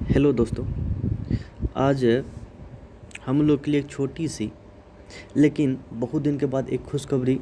Hello दोस्तों। आज हम लोग के लिए एक छोटी सी लेकिन बहुत दिन के बाद एक खुशखबरी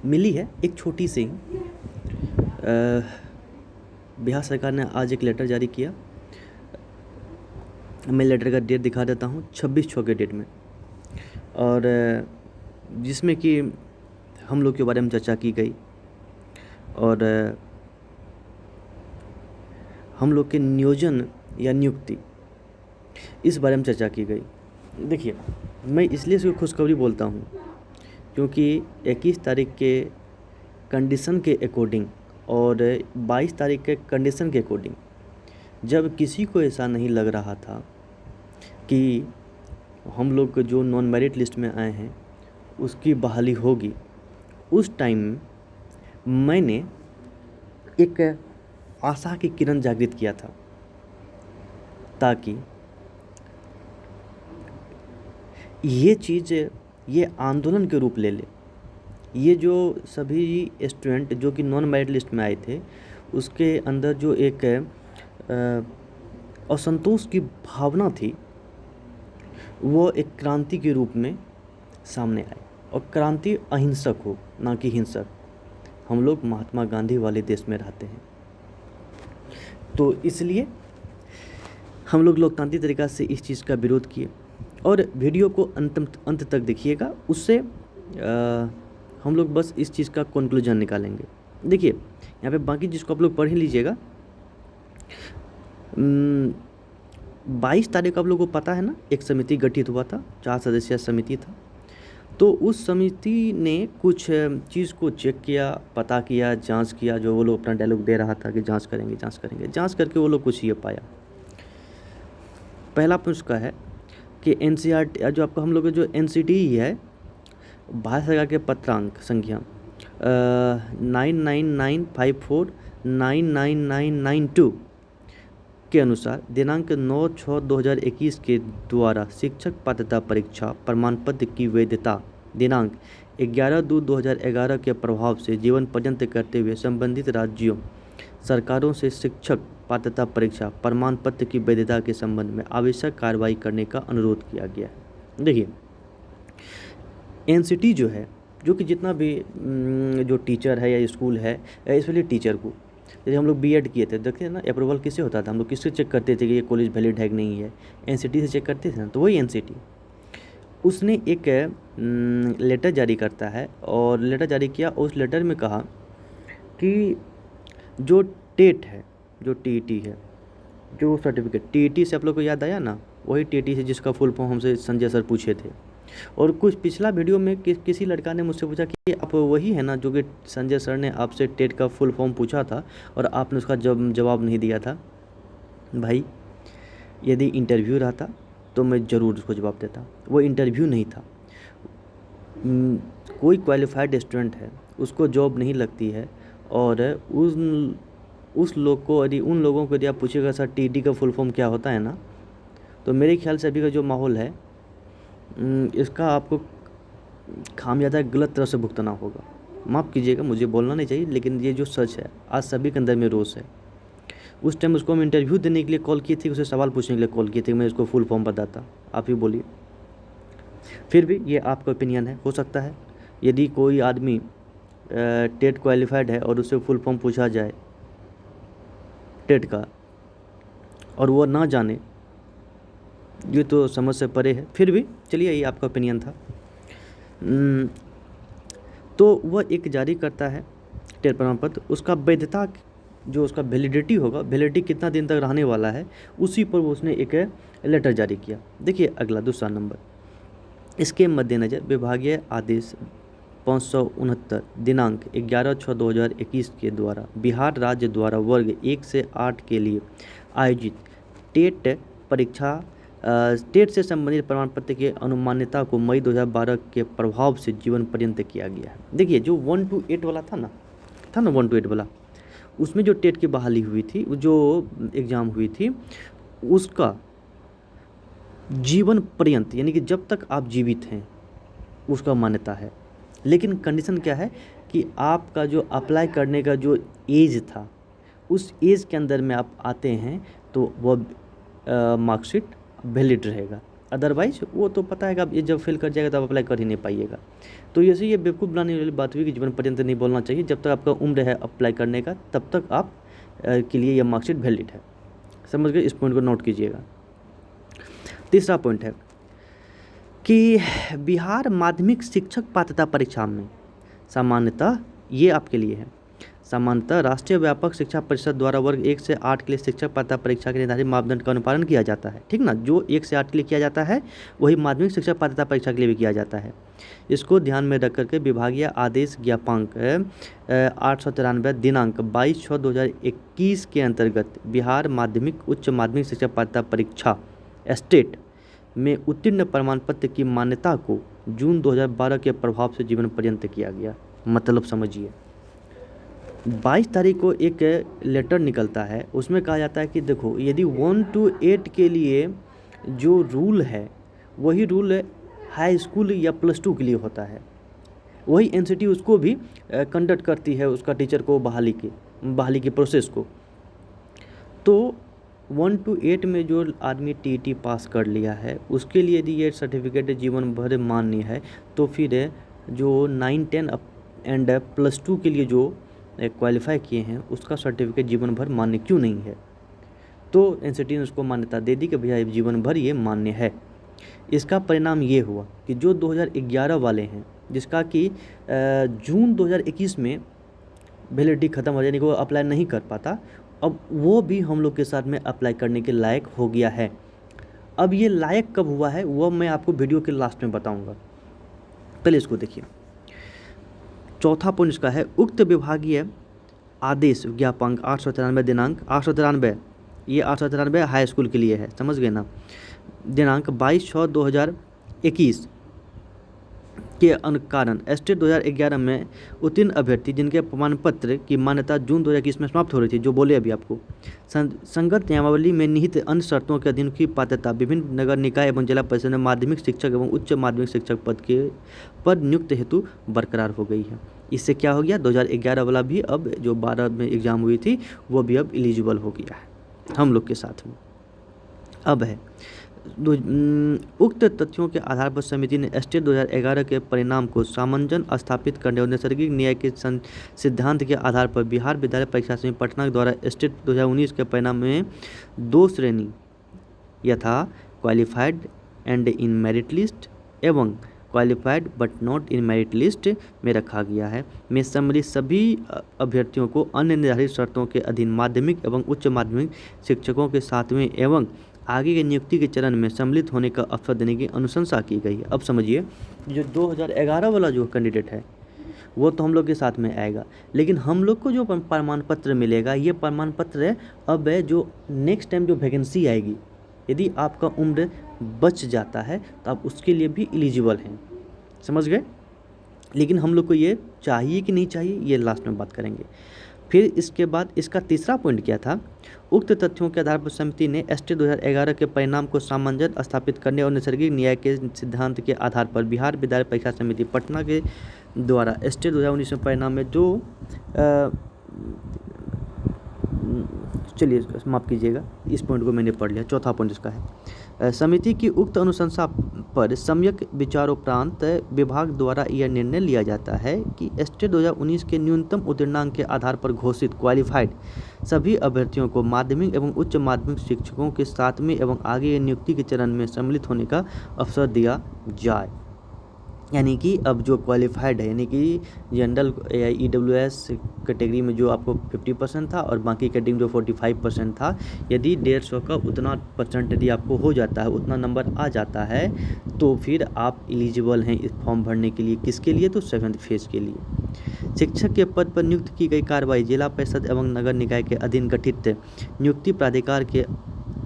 मिली है। एक छोटी सी बिहार सरकार ने आज एक लेटर जारी किया। मैं लेटर का डेट दिखा देता हूँ, 26/6 के डेट में, और जिसमें कि हम लोग के बारे में चर्चा की गई और हम लोग के नियोजन या नियुक्ति इस बारे में चर्चा की गई। देखिए, मैं इसलिए इसको खुशखबरी बोलता हूँ क्योंकि 21 तारीख के कंडीशन के अकॉर्डिंग और 22 तारीख के कंडीशन के अकॉर्डिंग जब किसी को ऐसा नहीं लग रहा था कि हम लोग जो नॉन मेरिट लिस्ट में आए हैं उसकी बहाली होगी, उस टाइम मैंने एक आशा की किरण जागृत किया था ताकि ये चीज़ ये आंदोलन के रूप ले ले। ये जो सभी स्टूडेंट जो कि नॉन मेरिट लिस्ट में आए थे उसके अंदर जो एक असंतोष की भावना थी वो एक क्रांति के रूप में सामने आए, और क्रांति अहिंसक हो ना कि हिंसक। हम लोग महात्मा गांधी वाले देश में रहते हैं, तो इसलिए हम लोग लोकतांत्रिक तरीक़ा से इस चीज़ का विरोध किए। और वीडियो को अंत तक देखिएगा, उससे हम लोग बस इस चीज़ का कंक्लूजन निकालेंगे। देखिए, यहाँ पे बाकी जिसको आप लोग पढ़ ही लीजिएगा। 22 तारीख आप लोगों को पता है ना, एक समिति गठित हुआ था, 4 सदस्यीय समिति था। तो उस समिति ने कुछ चीज़ को चेक किया, पता किया, जांच किया। जो वो लोग अपना डायलॉग दे रहा था कि जांच करेंगे, जांच करके वो लोग कुछ ये पाया। पहला प्रश्न का है कि NCERT जो आपका हम लोग जो NCT है, भारत सरकार के पत्रांक संख्या 9995499992 के अनुसार दिनांक 9/6/2021 के द्वारा शिक्षक पात्रता परीक्षा प्रमाण पत्र की वैधता दिनांक 11/2/2011 के प्रभाव से जीवन पर्यंत करते हुए संबंधित राज्यों सरकारों से शिक्षक पात्रता परीक्षा प्रमाण पत्र की वैधता के संबंध में आवश्यक कार्रवाई करने का अनुरोध किया गया है। देखिए, NCT जो है, जो कि जितना भी जो टीचर है या स्कूल है, स्पेशली टीचर को, जैसे हम लोग BEd किए थे, देखते हैं ना, अप्रूवल किससे होता था? हम लोग किससे चेक करते थे कि ये कॉलेज वैलिड है कि नहीं है? NCT से चेक करते थे ना। तो वही NCT उसने एक लेटर जारी करता है, और लेटर जारी किया। उस लेटर में कहा कि जो टेट है, जो TET है, जो सर्टिफिकेट TET से आप लोग को याद आया ना, वही TET से जिसका फुल फॉर्म हमसे संजय सर पूछे थे। और कुछ पिछला वीडियो में किसी लड़का ने मुझसे पूछा कि आप वही है ना जो कि संजय सर ने आपसे टेट का फुल फॉर्म पूछा था और आपने उसका जवाब नहीं दिया था। भाई, यदि इंटरव्यू रहता तो मैं ज़रूर उसको जवाब देता। वो इंटरव्यू नहीं था। कोई क्वालिफाइड स्टूडेंट है, उसको जॉब नहीं लगती है, और उस लोग को, यदि उन लोगों को यदि आप पूछिएगा सर TET का फुल फॉर्म क्या होता है ना, तो मेरे ख्याल से अभी का जो माहौल है इसका आपको खामियाजा गलत तरह से भुगतना होगा। माफ़ कीजिएगा, मुझे बोलना नहीं चाहिए, लेकिन ये जो सच है, आज सभी के अंदर में रोष है। उस टाइम उसको हम इंटरव्यू देने के लिए कॉल किए थे, उसे सवाल पूछने के लिए कॉल किए थे, मैं उसको फुल फॉर्म बताता। आप ही बोलिए। फिर भी ये आपका ओपिनियन है, हो सकता है यदि कोई आदमी टेट क्वालिफाइड है और उससे फुल फॉर्म पूछा जाए टेट का और वो ना जाने, ये तो समझ से परे है। फिर भी चलिए, ये आपका ओपिनियन था। तो वह एक जारी करता है टेट प्रमाण पत्र, उसका वैधता जो उसका वैलिडिटी होगा, वैलिडिटी कितना दिन तक रहने वाला है, उसी पर उसने एक लेटर जारी किया। देखिए अगला दूसरा नंबर, इसके मद्देनज़र विभागीय आदेश 569 दिनांक 11/6/2021 के द्वारा बिहार राज्य द्वारा वर्ग 1 से 8 के लिए आयोजित टेट परीक्षा टेट से संबंधित प्रमाण पत्र की अनुमान्यता को मई 2012 के प्रभाव से जीवन पर्यंत किया गया है। देखिए, जो 1 to 8 वाला था ना 1 to 8 वाला, उसमें जो टेट की बहाली हुई थी, जो एग्ज़ाम हुई थी, उसका जीवन पर्यंत, यानी कि जब तक आप जीवित हैं, उसका मान्यता है। लेकिन कंडीशन क्या है कि आपका जो अप्लाई करने का जो एज था, उस एज के अंदर में आप आते हैं तो वह मार्कशीट वैलिड रहेगा। अदरवाइज वो तो पता है कि आप ये जब फेल कर जाएगा तब अप्लाई कर ही नहीं पाइएगा। तो जैसे ये बेवकूफ़ बनाने वाली बात हुई कि जीवन पर्यंत नहीं बोलना चाहिए। जब तक आपका उम्र है अप्लाई करने का तब तक आप के लिए यह मार्कशीट वैलिड है। समझ गए? इस पॉइंट को नोट कीजिएगा। तीसरा पॉइंट है कि बिहार माध्यमिक शिक्षक पात्रता परीक्षा में सामान्यतः, ये आपके लिए है, सामान्यतः राष्ट्रीय व्यापक शिक्षा परिषद द्वारा वर्ग 1 से 8 के लिए शिक्षक पात्रता परीक्षा के निर्धारित मापदंड का अनुपालन किया जाता है। ठीक ना? जो 1 से 8 के लिए किया जाता है वही माध्यमिक शिक्षक पात्रता परीक्षा के लिए भी किया जाता है। इसको ध्यान में रख करके विभागीय आदेश ज्ञापांक 893 दिनांक 22/6/2021 के अंतर्गत बिहार माध्यमिक उच्च माध्यमिक शिक्षक पात्रता परीक्षा स्टेट में उत्तीर्ण प्रमाण पत्र की मान्यता को जून 2012 के प्रभाव से जीवन पर्यंत किया गया। मतलब समझिए, 22 तारीख को एक लेटर निकलता है, उसमें कहा जाता है कि देखो यदि 1 to 8 के लिए जो रूल है वही रूल हाई स्कूल या +2 के लिए होता है, वही एनसीटी उसको भी कंडक्ट करती है, उसका टीचर को बहाली की प्रोसेस को। तो 1 to 8 में जो आदमी टीईटी पास कर लिया है उसके लिए यदि ये सर्टिफिकेट जीवन भर मान्य है, तो फिर जो 9, 10 एंड +2 के लिए जो क्वालिफाई किए हैं उसका सर्टिफिकेट जीवन भर मान्य क्यों नहीं है? तो एनसीटी ने उसको मान्यता दे दी कि भैया जीवन भर ये मान्य है। इसका परिणाम ये हुआ कि जो 2011 वाले हैं, जिसका कि जून 2021 में वैलिडिटी ख़त्म हो जाने को अप्लाई नहीं कर पाता, अब वो भी हम लोग के साथ में अप्लाई करने के लायक हो गया है। अब ये लायक कब हुआ है वो मैं आपको वीडियो के लास्ट में बताऊंगा। पहले इसको देखिए। चौथा पॉइंट इसका है, उक्त विभागीय आदेश ज्ञापांक 893 दिनांक 893, ये 893 हाई स्कूल के लिए है, समझ गए ना, दिनांक 22/6/2021 के कारण स्टेट 2011 में उत्तीर्ण अभ्यर्थी जिनके प्रमाण पत्र की मान्यता जून 2021 में समाप्त हो रही थी, जो बोले अभी आपको, संगत नियमावली में निहित अन्य शर्तों के अधीन की पात्रता विभिन्न नगर निकाय एवं जिला परिषद में माध्यमिक शिक्षक एवं उच्च माध्यमिक शिक्षक पद नियुक्त हेतु बरकरार हो गई है। इससे क्या हो गया, 2011 वाला भी अब जो 12 में एग्जाम हुई थी वो भी अब एलिजिबल हो गया है हम लोग के साथ में। अब है उक्त तथ्यों के आधार पर समिति ने स्टेट 2011 के परिणाम को सामंजस्य स्थापित करने और नैसर्गिक न्याय के सिद्धांत के आधार पर बिहार विद्यालय परीक्षा समिति पटना द्वारा स्टेट 2019 के परिणाम में 2 श्रेणी यथा qualified and in merit list एवं qualified but not in merit list में रखा गया है, में सम्मिलित सभी अभ्यर्थियों को अन्य निर्धारित शर्तों के अधीन माध्यमिक एवं उच्च माध्यमिक शिक्षकों के सातवें एवं आगे के नियुक्ति के चरण में सम्मिलित होने का अवसर देने की अनुशंसा की गई है। अब समझिए, जो 2011 वाला जो कैंडिडेट है वो तो हम लोग के साथ में आएगा, लेकिन हम लोग को जो प्रमाण पत्र मिलेगा, ये प्रमाण पत्र अब है जो नेक्स्ट टाइम जो वैकेंसी आएगी, यदि आपका उम्र बच जाता है तो आप उसके लिए भी एलिजिबल हैं। समझ गए? लेकिन हम लोग को ये चाहिए कि नहीं चाहिए, ये लास्ट में बात करेंगे। फिर इसके बाद इसका तीसरा पॉइंट क्या था, उक्त तथ्यों के आधार पर समिति ने स्टेट 2011 के परिणाम को सामंजस्य स्थापित करने और नैसर्गिक न्याय के सिद्धांत के आधार पर बिहार विद्यालय परीक्षा समिति पटना के द्वारा स्टेट 2019 में परिणाम में जो चलिए माफ़ कीजिएगा, इस पॉइंट को मैंने पढ़ लिया। चौथा पॉइंट इसका है, समिति की उक्त अनुशंसा पर सम्यक विचारोपरांत विभाग द्वारा यह निर्णय लिया जाता है कि स्टेट 2019 के न्यूनतम उत्तीर्णांक के आधार पर घोषित क्वालिफाइड सभी अभ्यर्थियों को माध्यमिक एवं उच्च माध्यमिक शिक्षकों के सातवें एवं आगे नियुक्ति के चरण में सम्मिलित होने का अवसर दिया जाए। यानी कि अब जो क्वालिफाइड है, यानी कि जनरल या EWS कैटेगरी में जो आपको 50% था और बाकी कैटेगरी में जो 45% था, यदि 150 का उतना % यदि आपको हो जाता है, उतना नंबर आ जाता है, तो फिर आप एलिजिबल हैं इस फॉर्म भरने के लिए। किसके लिए? तो 7th फेज के लिए। शिक्षक के पद पर नियुक्त की गई कार्रवाई जिला परिषद एवं नगर निकाय के अधीन गठित नियुक्ति प्राधिकार के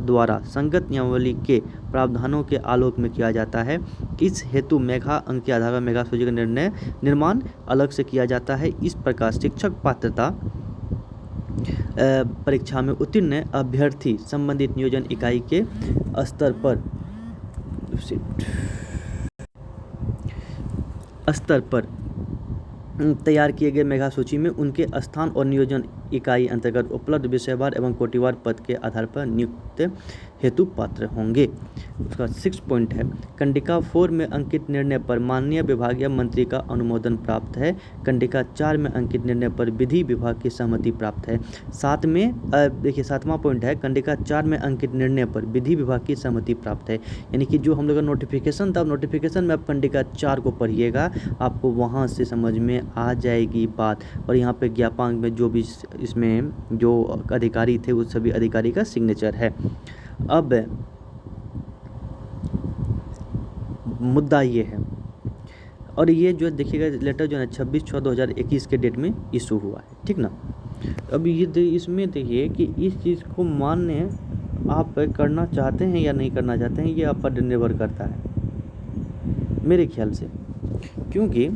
द्वारा संगत नियमावली के प्रावधानों के आलोक में किया जाता है। इस हेतु मेधा अंक के आधार पर मेधा सूची का निर्माण अलग से किया जाता है। इस प्रकार शिक्षक पात्रता परीक्षा में उत्तीर्ण अभ्यर्थी संबंधित नियोजन इकाई के स्तर पर तैयार किए गए मेधा सूची में उनके स्थान और नियोजन इकाई अंतर्गत उपलब्ध विषयवार एवं कोटिवार पद के आधार पर नियुक्त हेतु पात्र होंगे। उसका 6 पॉइंट है, कंडिका 4 में अंकित निर्णय पर माननीय विभागीय मंत्री का अनुमोदन प्राप्त है। कंडिका 4 में अंकित निर्णय पर विधि विभाग की सहमति प्राप्त है। सात में देखिए 7वां पॉइंट है, कंडिका 4 में अंकित निर्णय पर विधि विभाग की सहमति प्राप्त है। यानी कि जो हम लोग का नोटिफिकेशन था, नोटिफिकेशन में आप कंडिका 4 को पढ़िएगा, आपको वहाँ से समझ में आ जाएगी बात। और यहाँ पे ज्ञापांक में जो भी इसमें जो अधिकारी थे उस सभी अधिकारी का सिग्नेचर है। अब मुद्दा ये है, और ये जो देखिएगा लेटर जो है 26/6/2021 के डेट में इशू हुआ है, ठीक ना। अब ये इसमें देखिए कि इस चीज़ को मान्य आप करना चाहते हैं या नहीं करना चाहते हैं, ये आप पर निर्भर करता है मेरे ख्याल से। क्योंकि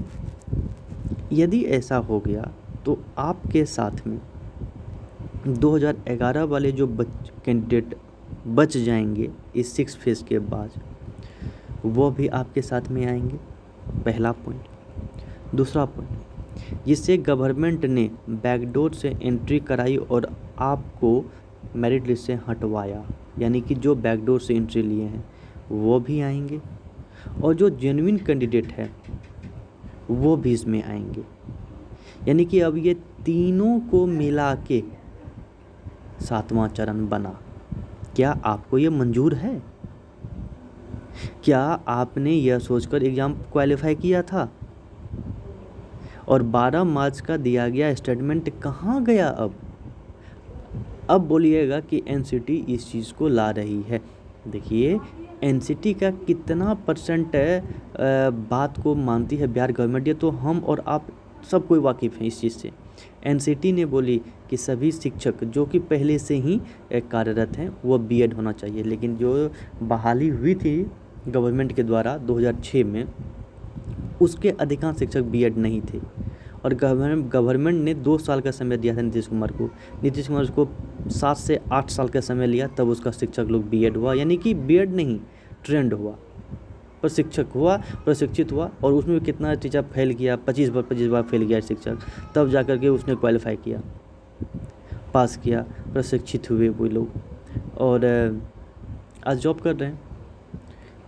यदि ऐसा हो गया तो आपके साथ में 2011 वाले जो कैंडिडेट बच जाएंगे इस 6 फेज़ के बाद, वो भी आपके साथ में आएंगे, पहला पॉइंट। दूसरा पॉइंट, जिससे गवर्नमेंट ने बैकडोर से एंट्री कराई और आपको मेरिट लिस्ट से हटवाया, यानी कि जो बैकडोर से एंट्री लिए हैं वो भी आएंगे, और जो जेन्युइन कैंडिडेट है वो भी इसमें आएंगे। यानी कि अब ये तीनों को मिला के 7वां चरण बना। क्या आपको ये मंजूर है? क्या आपने यह सोचकर एग्ज़ाम क्वालिफाई किया था? और 12 मार्च का दिया गया स्टेटमेंट कहाँ गया अब बोलिएगा कि एनसीटी इस चीज़ को ला रही है। देखिए एनसीटी का कितना % बात को मानती है बिहार गवर्नमेंट, ये तो हम और आप सब कोई वाकिफ़ हैं इस चीज़ से। एनसीटी ने बोली कि सभी शिक्षक जो कि पहले से ही कार्यरत हैं वो बीएड होना चाहिए, लेकिन जो बहाली हुई थी गवर्नमेंट के द्वारा 2006 में, उसके अधिकांश शिक्षक बीएड नहीं थे। और गवर्नमेंट ने 2 साल का समय दिया था नीतीश कुमार को। नीतीश कुमार को 7 से 8 साल का समय लिया, तब उसका शिक्षक लोग बीएड हुआ। यानी कि बीएड नहीं, ट्रेंड हुआ, प्रशिक्षक हुआ, प्रशिक्षित हुआ। और उसमें कितना टीचर फेल किया, 25 बार फेल किया शिक्षक, तब जा कर के उसने क्वालिफाई किया, पास किया, प्रशिक्षित हुए वो लोग और आज जॉब कर रहे हैं।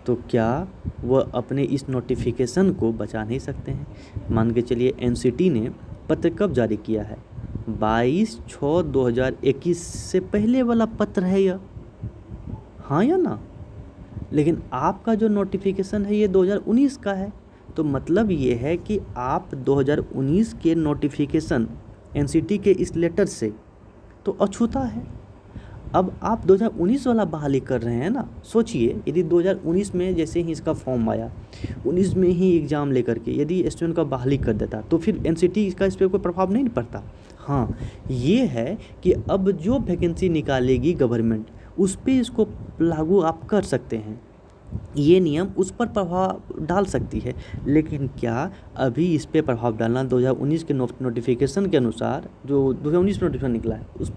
तो क्या वह अपने इस नोटिफिकेशन को बचा नहीं सकते हैं? मान के चलिए एनसीटी ने पत्र कब जारी किया है? 22/6/2021 से पहले वाला पत्र है यह, हाँ या ना? लेकिन आपका जो नोटिफिकेशन है ये 2019 का है। तो मतलब ये है कि आप 2019 के नोटिफिकेशन एनसीटी के इस लेटर से तो अछूता है। अब आप 2019 वाला बहाली कर रहे हैं ना। सोचिए यदि 2019 में जैसे ही इसका फॉर्म आया, 19 में ही एग्ज़ाम लेकर के यदि स्टूडेंट का बहाली कर देता तो फिर एनसीटी का इस पर कोई प्रभाव नहीं पड़ता। हाँ, ये है कि अब जो वैकेंसी निकालेगी गवर्नमेंट उस पर इसको लागू आप कर सकते हैं, ये नियम उस पर प्रभाव डाल सकती है। लेकिन क्या अभी इस पर प्रभाव डालना 2019 के नोटिफिकेशन के अनुसार, जो 2019 नोटिफिकेशन निकला है, उस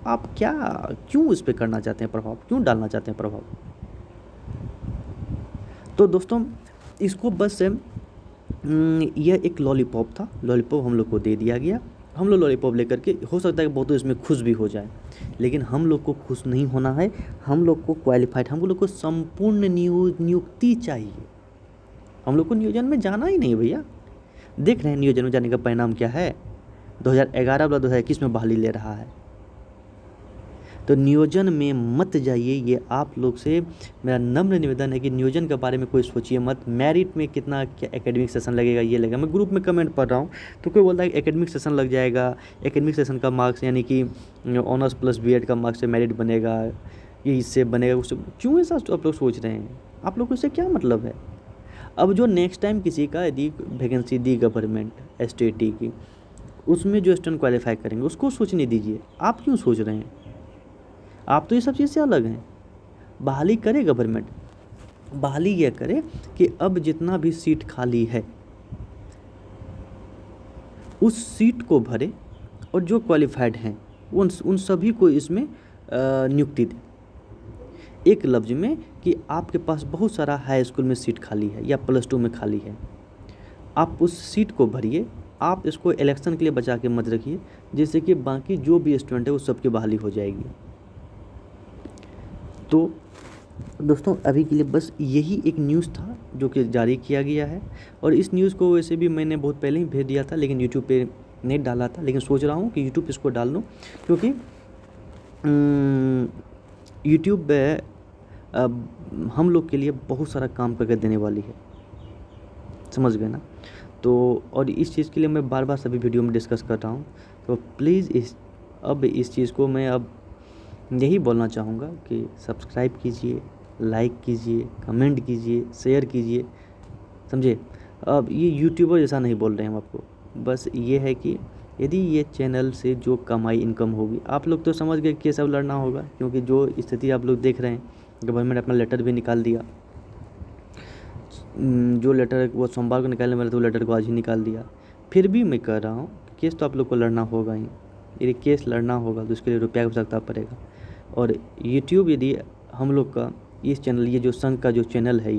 आप क्यों इस पे करना चाहते हैं प्रभाव, क्यों डालना चाहते हैं प्रभाव? तो दोस्तों इसको बस यह एक लॉलीपॉप था, लॉलीपॉप हम लोग को दे दिया गया। हम लोग लॉलीपॉप लेकर के, हो सकता है कि बहुत इसमें खुश भी हो जाए, लेकिन हम लोग को खुश नहीं होना है। हम लोग को क्वालिफाइड, हम लोग को संपूर्ण नियुक्ति चाहिए। हम लोग को नियोजन में जाना ही नहीं भैया। देख रहे हैं नियोजन में जाने का परिणाम क्या है, 2011 वाला 2021 में बहाली ले रहा है। तो नियोजन में मत जाइए, ये आप लोग से मेरा नम्र निवेदन है कि नियोजन के बारे में कोई सोचिए मत। मेरिट में कितना क्या एकेडमिक सेशन लगेगा ये लगेगा। मैं ग्रुप में कमेंट पढ़ रहा हूँ तो कोई बोलता है कि एकेडमिक सेशन लग जाएगा, एकेडमिक सेशन का मार्क्स यानी कि ऑनर्स प्लस बीएड का मार्क्स से मेरिट बनेगा, ये इससे बनेगा उससे। क्यों ऐसा आप लोग सोच रहे हैं? आप लोग को इससे क्या मतलब है? अब जो नेक्स्ट टाइम किसी का यदि वैकेंसी दी गवर्नमेंट एसटीटी की, उसमें जो स्टूडेंट क्वालिफाई करेंगे उसको सोचने दीजिए। आप क्यों सोच रहे हैं? आप तो ये सब चीज़ से अलग हैं। बहाली करे गवर्नमेंट, बहाली यह करे कि अब जितना भी सीट खाली है उस सीट को भरे और जो क्वालिफाइड हैं उन सभी को इसमें नियुक्ति दे। एक लफ्ज़ में कि आपके पास बहुत सारा हाई स्कूल में सीट खाली है या +2 में खाली है, आप उस सीट को भरिए। आप इसको इलेक्शन के लिए बचा के मत रखिए, जिससे कि बाकी जो भी स्टूडेंट है वो सबकी बहाली हो जाएगी। तो दोस्तों अभी के लिए बस यही एक न्यूज़ था जो कि जारी किया गया है, और इस न्यूज़ को वैसे भी मैंने बहुत पहले ही भेज दिया था, लेकिन यूट्यूब पे नहीं डाला था, लेकिन सोच रहा हूँ कि यूट्यूब इसको डाल दूँ, क्योंकि यूट्यूब अब हम लोग के लिए बहुत सारा काम करके देने वाली है, समझ गए ना। तो और इस चीज़ के लिए मैं बार बार सभी वीडियो में डिस्कस कर रहा हूँ, तो प्लीज़ इस चीज़ को मैं अब यही बोलना चाहूँगा कि सब्सक्राइब कीजिए, लाइक कीजिए, कमेंट कीजिए, शेयर कीजिए, समझे। अब ये यूट्यूबर जैसा नहीं बोल रहे हैं हम आपको, बस ये है कि यदि ये चैनल से जो कमाई इनकम होगी, आप लोग तो समझ गए कि सब लड़ना होगा, क्योंकि जो स्थिति आप लोग देख रहे हैं, गवर्नमेंट अपना लेटर भी निकाल दिया। जो लेटर वो सोमवार को निकालने वाला था, वो लेटर को आज ही निकाल दिया। फिर भी मैं कह रहा हूँ केस तो आप लोग को लड़ना होगा ही, यदि केस लड़ना होगा तो उसके लिए रुपया की आवश्यकता पड़ेगा। और यूट्यूब यदि हम लोग का इस चैनल, ये जो संघ का जो चैनल है,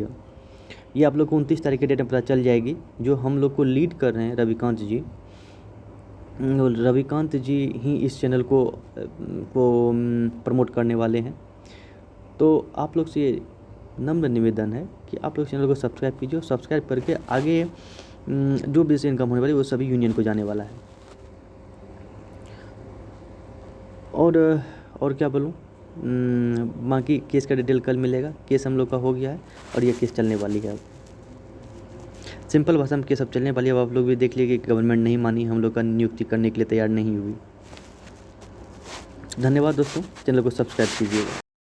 ये आप लोग को 29 तारीख के डेट में पता चल जाएगी। जो हम लोग को लीड कर रहे हैं रविकांत जी ही इस चैनल को प्रमोट करने वाले हैं। तो आप लोग से नम्र निवेदन है कि आप लोग चैनल को सब्सक्राइब कीजिए, और सब्सक्राइब करके आगे जो भी इससे इनकम होने वाली है वो सभी यूनियन को जाने वाला है। और क्या बोलूँ, बाकी केस का डिटेल कल मिलेगा। केस हम लोग का हो गया है और ये केस चलने वाली है। अब सिंपल भाषा में केस अब चलने वाली है। अब आप लोग भी देख लीजिए कि गवर्नमेंट नहीं मानी, हम लोग का नियुक्ति करने के लिए तैयार नहीं हुई। धन्यवाद दोस्तों, चैनल को सब्सक्राइब कीजिएगा।